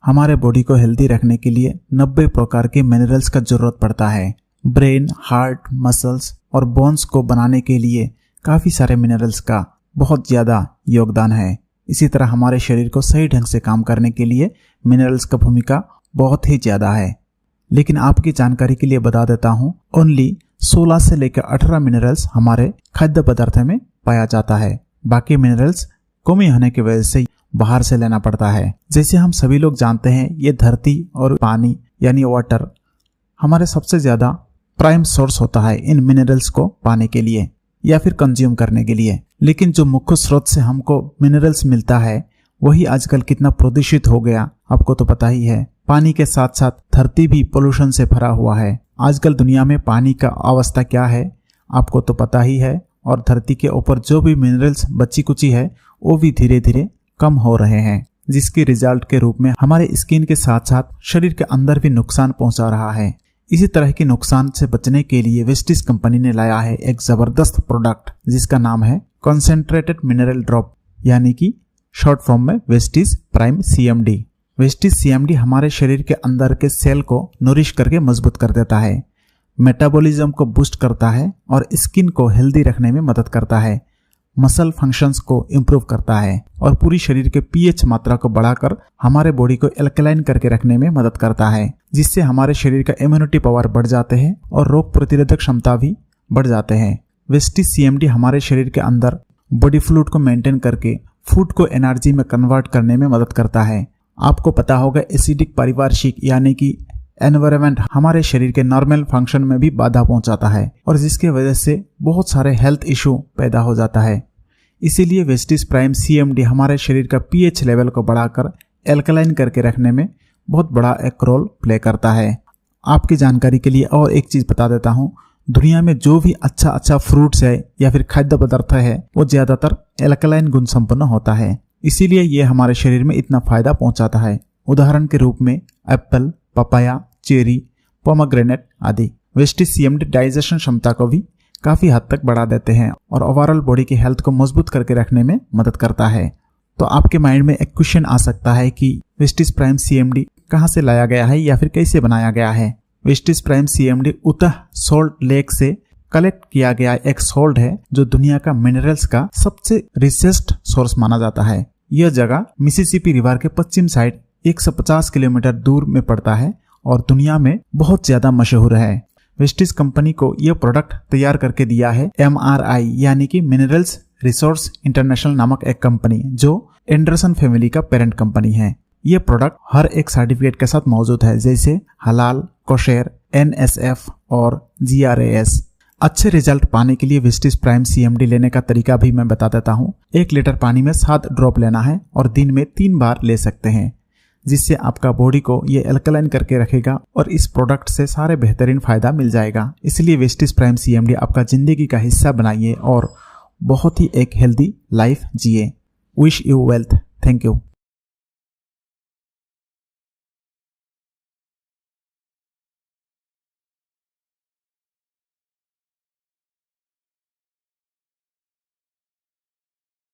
हमारे बॉडी को हेल्दी रखने के लिए 90 प्रकार के मिनरल्स का जरूरत पड़ता है। ब्रेन, हार्ट, मसल्स और बोन्स को बनाने के लिए काफी सारे मिनरल्स का बहुत ज्यादा योगदान है। इसी तरह हमारे शरीर को सही ढंग से काम करने के लिए मिनरल्स का भूमिका बहुत ही ज्यादा है। लेकिन आपकी जानकारी के लिए बता देता हूँ, ओनली 16 से लेकर 18 मिनरल्स हमारे खाद्य पदार्थ में पाया जाता है। बाकी मिनरल्स कमी होने की वजह से बाहर से लेना पड़ता है। जैसे हम सभी लोग जानते हैं, ये धरती और पानी यानी वाटर हमारे सबसे ज्यादा प्राइम सोर्स होता है इन मिनरल्स को पाने के लिए या फिर कंज्यूम करने के लिए। लेकिन जो मुख्य स्रोत से हमको मिनरल्स मिलता है वही आजकल कितना प्रदूषित हो गया, आपको तो पता ही है। पानी के साथ साथ धरती भी पोल्यूशन से भरा हुआ है। आजकल दुनिया में पानी का अवस्था क्या है आपको तो पता ही है, और धरती के ऊपर जो भी मिनरल्स बची कुची है वो भी धीरे धीरे कम हो रहे हैं, जिसके रिजल्ट के रूप में हमारे स्किन के साथ साथ शरीर के अंदर भी नुकसान पहुंचा रहा है। इसी तरह के नुकसान से बचने के लिए वेस्टिज कंपनी ने लाया है एक जबरदस्त प्रोडक्ट जिसका नाम है कॉन्सेंट्रेटेड मिनरल ड्रॉप, यानी कि शॉर्ट फॉर्म में Vestige Prime CMD। Vestige CMD हमारे शरीर के अंदर के सेल को नरिश करके मजबूत कर देता है, मेटाबॉलिज्म को बूस्ट करता है और स्किन को हेल्दी रखने में मदद करता है, मसल फंक्शंस को इम्प्रूव करता है और पूरी शरीर के pH मात्रा को बढ़ाकर हमारे बॉडी को एल्कलाइन करके रखने में मदद करता है, जिससे हमारे शरीर का इम्यूनिटी पावर बढ़ जाते हैं और रोग प्रतिरोधक क्षमता भी बढ़ जाते हैं। वेस्टिज CMD हमारे शरीर के अंदर बॉडी फ्लूइड को मेंटेन करके फूड को एनर्जी में कन्वर्ट करने में मदद करता है। आपको पता होगा एसिडिक पारिपार्श्विक यानी कि एनवायरनमेंट हमारे शरीर के नॉर्मल फंक्शन में भी बाधा पहुंचाता है और जिसके वजह से बहुत सारे हेल्थ इशू पैदा हो जाता है। इसीलिए वेस्टिज प्राइम CMD हमारे शरीर का pH लेवल को बढ़ाकर एल्कलाइन करके रखने में बहुत बड़ा एक रोल प्ले करता है। आपकी जानकारी के लिए और एक चीज बता देता हूँ, दुनिया में जो भी अच्छा फ्रूट्स है या फिर खाद्य पदार्थ है वो ज्यादातर एल्कलाइन गुण संपन्न होता है, इसीलिए ये हमारे शरीर में इतना फायदा पहुंचाता है। उदाहरण के रूप में एप्पल, पपाया, चेरी, पोमेग्रेनेट आदि। वेस्टिज CMD डाइजेशन क्षमता को भी काफी हद तक बढ़ा देते हैं और ओवरऑल बॉडी की हेल्थ को मजबूत करके रखने में मदद करता है। तो आपके माइंड में एक क्वेश्चन आ सकता है कि वेस्टिज प्राइम CMD कहाँ से लाया गया है या फिर कैसे बनाया गया है। Vestige Prime CMD Utah Salt Lake से कलेक्ट किया गया एक सॉल्ट है जो दुनिया का मिनरल्स का सबसे रिचेस्ट सोर्स माना जाता है। यह जगह मिसिसिपी रिवर के पश्चिम साइड 150 किलोमीटर दूर में पड़ता है और दुनिया में बहुत ज्यादा मशहूर है। वेस्टिज कंपनी को यह प्रोडक्ट तैयार करके दिया है MRI यानी कि मिनरल्स रिसोर्स इंटरनेशनल नामक एक कंपनी, जो एंडरसन फैमिली का पेरेंट कंपनी है। यह प्रोडक्ट हर एक सर्टिफिकेट के साथ मौजूद है, जैसे हलाल, कोशेर, NSF और GRAS। अच्छे रिजल्ट पाने के लिए वेस्टिज प्राइम CMD लेने का तरीका भी मैं बता देता हूँ। 1 लीटर पानी में 7 ड्रॉप लेना है और दिन में 3 बार ले सकते हैं, जिससे आपका बॉडी को ये एल्कलाइन करके रखेगा और इस प्रोडक्ट से सारे बेहतरीन फायदा मिल जाएगा। इसलिए वेस्टिज प्राइम CMD आपका जिंदगी का हिस्सा बनाइए और बहुत ही एक हेल्दी लाइफ जिए। Wish you wealth. Thank you.